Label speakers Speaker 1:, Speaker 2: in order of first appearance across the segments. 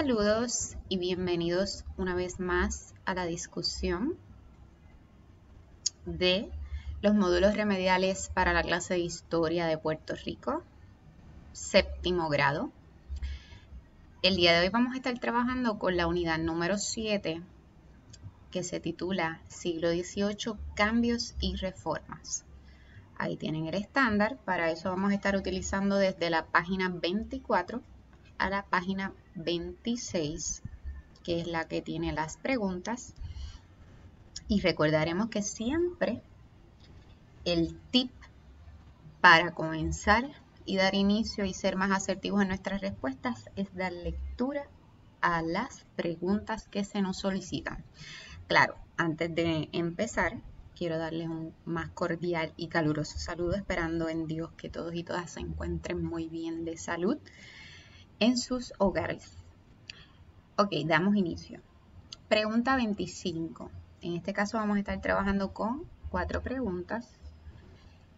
Speaker 1: Saludos y bienvenidos una vez más a la discusión de los módulos remediales para la clase de Historia de Puerto Rico, séptimo grado. El día de hoy vamos a estar trabajando con la unidad número 7, que se titula Siglo XVIII, Cambios y Reformas. Ahí tienen el estándar. Para eso vamos a estar utilizando desde la página 24 a la página 26, que es la que tiene las preguntas. Y recordaremos que siempre el tip para comenzar y dar inicio y ser más asertivos en nuestras respuestas es dar lectura a las preguntas que se nos solicitan. Claro, antes de empezar, quiero darles un más cordial y caluroso saludo, esperando en Dios que todos y todas se encuentren muy bien de salud en sus hogares. Ok, damos inicio. Pregunta 25. En este caso vamos a estar trabajando con 4 preguntas.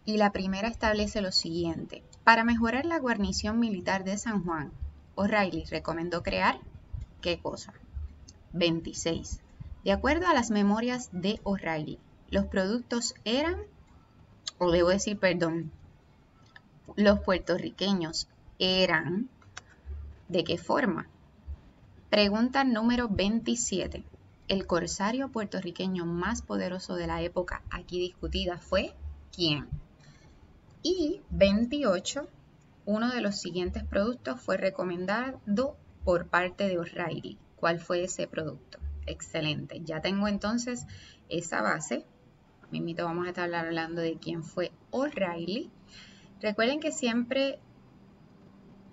Speaker 1: Y la primera establece lo siguiente. Para mejorar la guarnición militar de San Juan, O'Reilly recomendó crear ¿qué cosa? 26. De acuerdo a las memorias de O'Reilly, los productos eran, o debo decir, perdón, los puertorriqueños eran, ¿de qué forma? Pregunta número 27. El corsario puertorriqueño más poderoso de la época aquí discutida fue ¿quién? Y 28. Uno de los siguientes productos fue recomendado por parte de O'Reilly. ¿Cuál fue ese producto? Excelente. Ya tengo entonces esa base. Mismito vamos a estar hablando de quién fue O'Reilly. Recuerden que siempre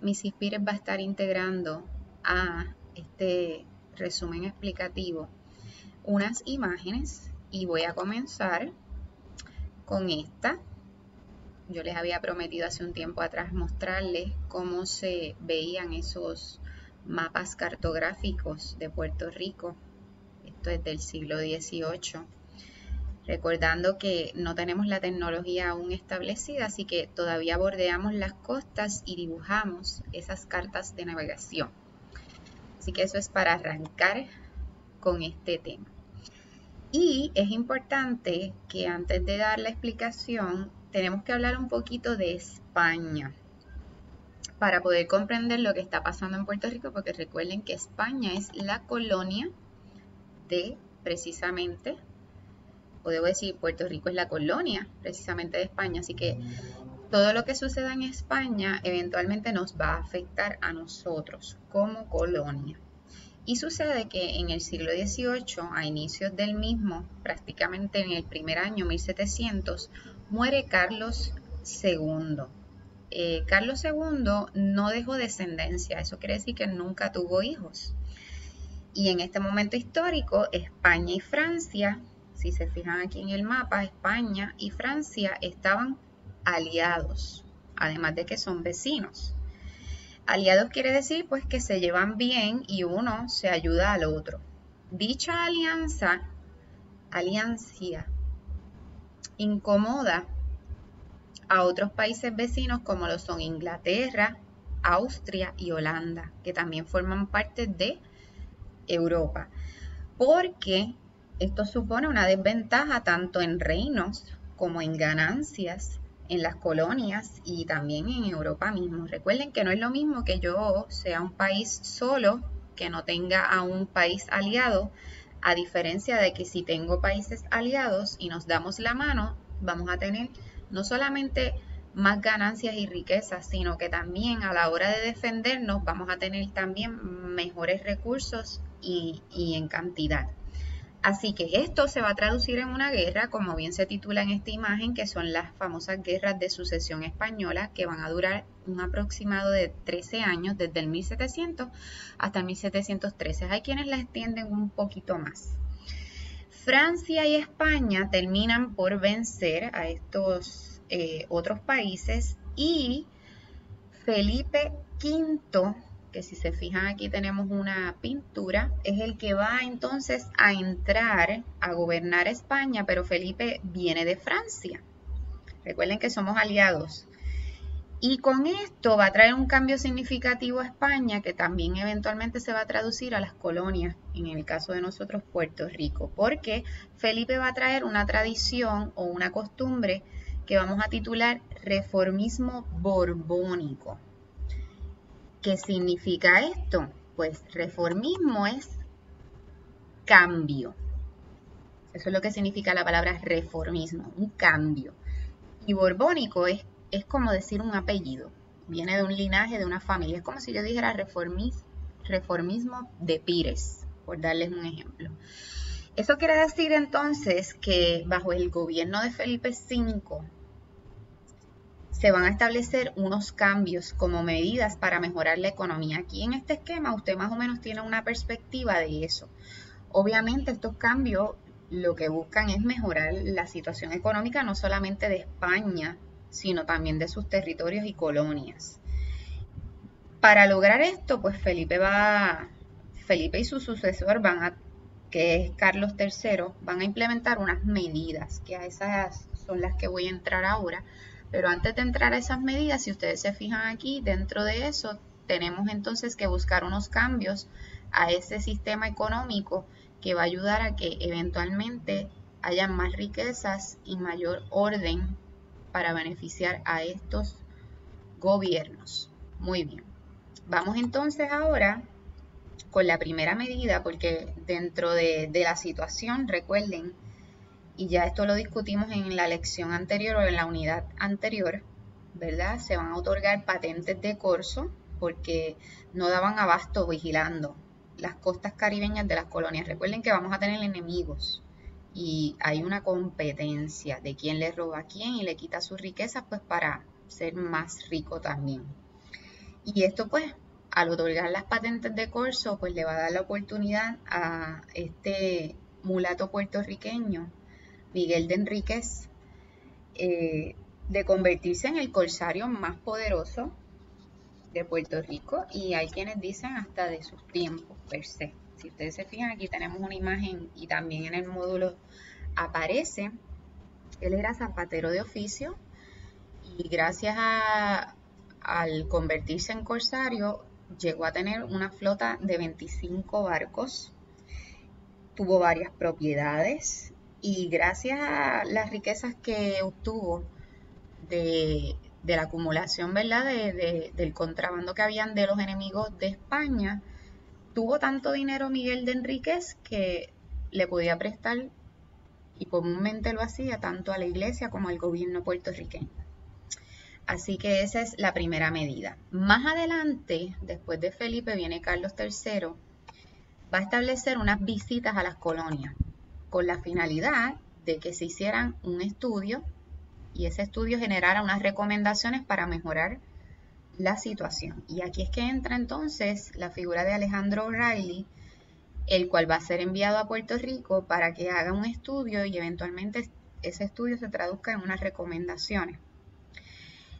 Speaker 1: Miss Pires va a estar integrando a este resumen explicativo unas imágenes y voy a comenzar con esta. Yo les había prometido hace un tiempo atrás mostrarles cómo se veían esos mapas cartográficos de Puerto Rico. Esto es del siglo XVIII. Recordando que no tenemos la tecnología aún establecida, así que todavía bordeamos las costas y dibujamos esas cartas de navegación. Así que eso es para arrancar con este tema. Y es importante que antes de dar la explicación, tenemos que hablar un poquito de España para poder comprender lo que está pasando en Puerto Rico, porque recuerden que España es la colonia de precisamente, o debo decir, Puerto Rico es la colonia precisamente de España, así que todo lo que suceda en España eventualmente nos va a afectar a nosotros como colonia. Y sucede que en el siglo XVIII, a inicios del mismo, prácticamente en el primer año, 1700, muere Carlos II. Carlos II no dejó descendencia, eso quiere decir que nunca tuvo hijos. Y en este momento histórico, España y Francia, si se fijan aquí en el mapa, España y Francia estaban aliados, además de que son vecinos. Aliados quiere decir pues que se llevan bien y uno se ayuda al otro. Dicha alianza incomoda a otros países vecinos como lo son Inglaterra, Austria y Holanda, que también forman parte de Europa, porque esto supone una desventaja tanto en reinos como en ganancias en las colonias y también en Europa mismo. Recuerden que no es lo mismo que yo sea un país solo, que no tenga a un país aliado, a diferencia de que si tengo países aliados y nos damos la mano, vamos a tener no solamente más ganancias y riquezas, sino que también a la hora de defendernos vamos a tener también mejores recursos y en cantidad. Así que esto se va a traducir en una guerra, como bien se titula en esta imagen, que son las famosas guerras de sucesión española, que van a durar un aproximado de 13 años, desde el 1700 hasta el 1713. Hay quienes la extienden un poquito más. Francia y España terminan por vencer a estos otros países y Felipe V, que si se fijan aquí tenemos una pintura, es el que va entonces a entrar a gobernar España, pero Felipe viene de Francia. Recuerden que somos aliados. Y con esto va a traer un cambio significativo a España que también eventualmente se va a traducir a las colonias, en el caso de nosotros Puerto Rico, porque Felipe va a traer una tradición o una costumbre que vamos a titular reformismo borbónico. ¿Qué significa esto? Pues reformismo es cambio. Eso es lo que significa la palabra reformismo, un cambio. Y borbónico es como decir un apellido, viene de un linaje, de una familia. Es como si yo dijera reformismo de Pires, por darles un ejemplo. Eso quiere decir entonces que bajo el gobierno de Felipe V se van a establecer unos cambios como medidas para mejorar la economía. Aquí en este esquema usted más o menos tiene una perspectiva de eso. Obviamente estos cambios lo que buscan es mejorar la situación económica no solamente de España, sino también de sus territorios y colonias. Para lograr esto, pues Felipe y su sucesor que es Carlos III, van a implementar unas medidas, que a esas son las que voy a entrar ahora. Pero antes de entrar a esas medidas, si ustedes se fijan aquí, dentro de eso tenemos entonces que buscar unos cambios a ese sistema económico que va a ayudar a que eventualmente haya más riquezas y mayor orden para beneficiar a estos gobiernos. Muy bien. Vamos entonces ahora con la primera medida, porque dentro de la situación, recuerden, y ya esto lo discutimos en la lección anterior o en la unidad anterior, ¿verdad? Se van a otorgar patentes de corso porque no daban abasto vigilando las costas caribeñas de las colonias. Recuerden que vamos a tener enemigos y hay una competencia de quién le roba a quién y le quita sus riquezas pues para ser más rico también. Y esto pues al otorgar las patentes de corso pues le va a dar la oportunidad a este mulato puertorriqueño Miguel de Enríquez, de convertirse en el corsario más poderoso de Puerto Rico y hay quienes dicen hasta de sus tiempos per se. Si ustedes se fijan, aquí tenemos una imagen y también en el módulo aparece. Él era zapatero de oficio y gracias al convertirse en corsario llegó a tener una flota de 25 barcos, tuvo varias propiedades y gracias a las riquezas que obtuvo de la acumulación, ¿verdad? Del contrabando que habían de los enemigos de España, tuvo tanto dinero Miguel de Enríquez que le podía prestar y comúnmente lo hacía tanto a la iglesia como al gobierno puertorriqueño. Así que esa es la primera medida. Más adelante, después de Felipe, viene Carlos III, va a establecer unas visitas a las colonias con la finalidad de que se hicieran un estudio y ese estudio generara unas recomendaciones para mejorar la situación. Y aquí es que entra entonces la figura de Alejandro O'Reilly, el cual va a ser enviado a Puerto Rico para que haga un estudio y eventualmente ese estudio se traduzca en unas recomendaciones.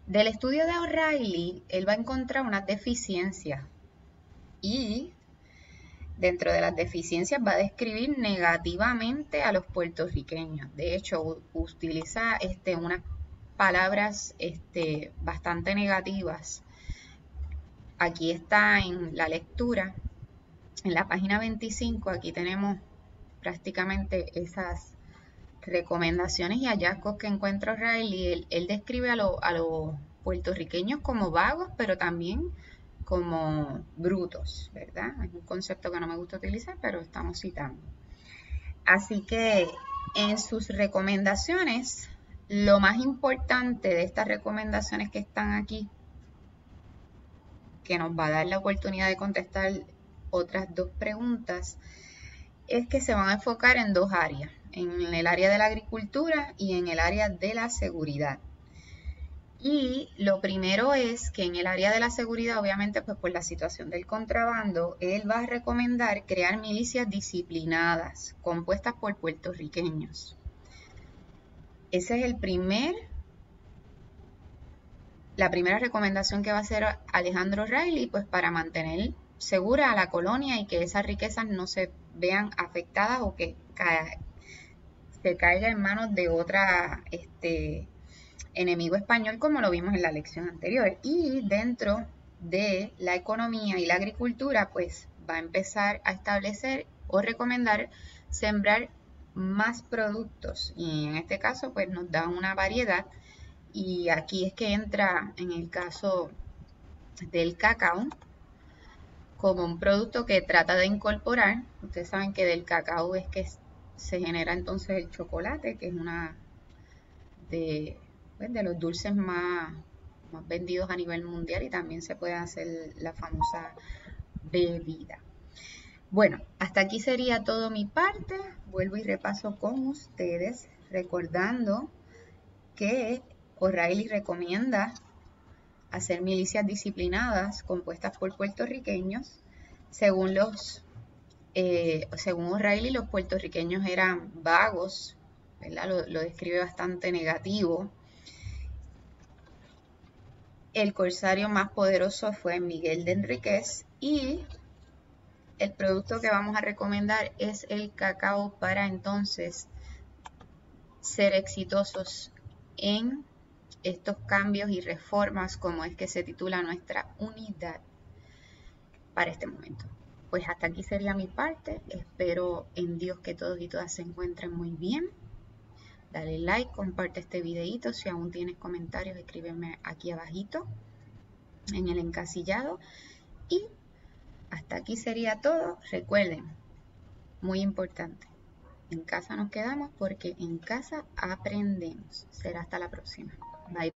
Speaker 1: Del estudio de O'Reilly, él va a encontrar unas deficiencias y dentro de las deficiencias va a describir negativamente a los puertorriqueños. De hecho, utiliza unas palabras bastante negativas. Aquí está en la lectura, en la página 25, aquí tenemos prácticamente esas recomendaciones y hallazgos que encuentra O'Reilly. Él describe a los puertorriqueños como vagos, pero también como brutos, ¿verdad? Es un concepto que no me gusta utilizar, pero estamos citando. Así que en sus recomendaciones, lo más importante de estas recomendaciones que están aquí, que nos va a dar la oportunidad de contestar otras dos preguntas, es que se van a enfocar en dos áreas, en el área de la agricultura y en el área de la seguridad. Y lo primero es que en el área de la seguridad, obviamente, pues por la situación del contrabando, él va a recomendar crear milicias disciplinadas, compuestas por puertorriqueños. Esa es la primera recomendación que va a hacer Alejandro O'Reilly, pues para mantener segura a la colonia y que esas riquezas no se vean afectadas o que se caiga en manos de otra enemigo español, como lo vimos en la lección anterior. Y dentro de la economía y la agricultura, pues va a empezar a establecer o recomendar sembrar más productos. Y en este caso, pues nos da una variedad. Y aquí es que entra en el caso del cacao como un producto que trata de incorporar. Ustedes saben que del cacao es que se genera entonces el chocolate, que es una de, pues, de los dulces más vendidos a nivel mundial, y también se puede hacer la famosa bebida. Bueno, hasta aquí sería todo mi parte. Vuelvo y repaso con ustedes, recordando que O'Reilly recomienda hacer milicias disciplinadas compuestas por puertorriqueños. Según O'Reilly, los puertorriqueños eran vagos, ¿verdad? Lo describe bastante negativo. El corsario más poderoso fue Miguel de Enríquez, y el producto que vamos a recomendar es el cacao para entonces ser exitosos en estos cambios y reformas, como es que se titula nuestra unidad para este momento. Pues hasta aquí sería mi parte. Espero en Dios que todos y todas se encuentren muy bien. Dale like, comparte este videito. Si aún tienes comentarios, escríbeme aquí abajito en el encasillado. Y hasta aquí sería todo. Recuerden, muy importante, en casa nos quedamos porque en casa aprendemos. Será hasta la próxima. Bye.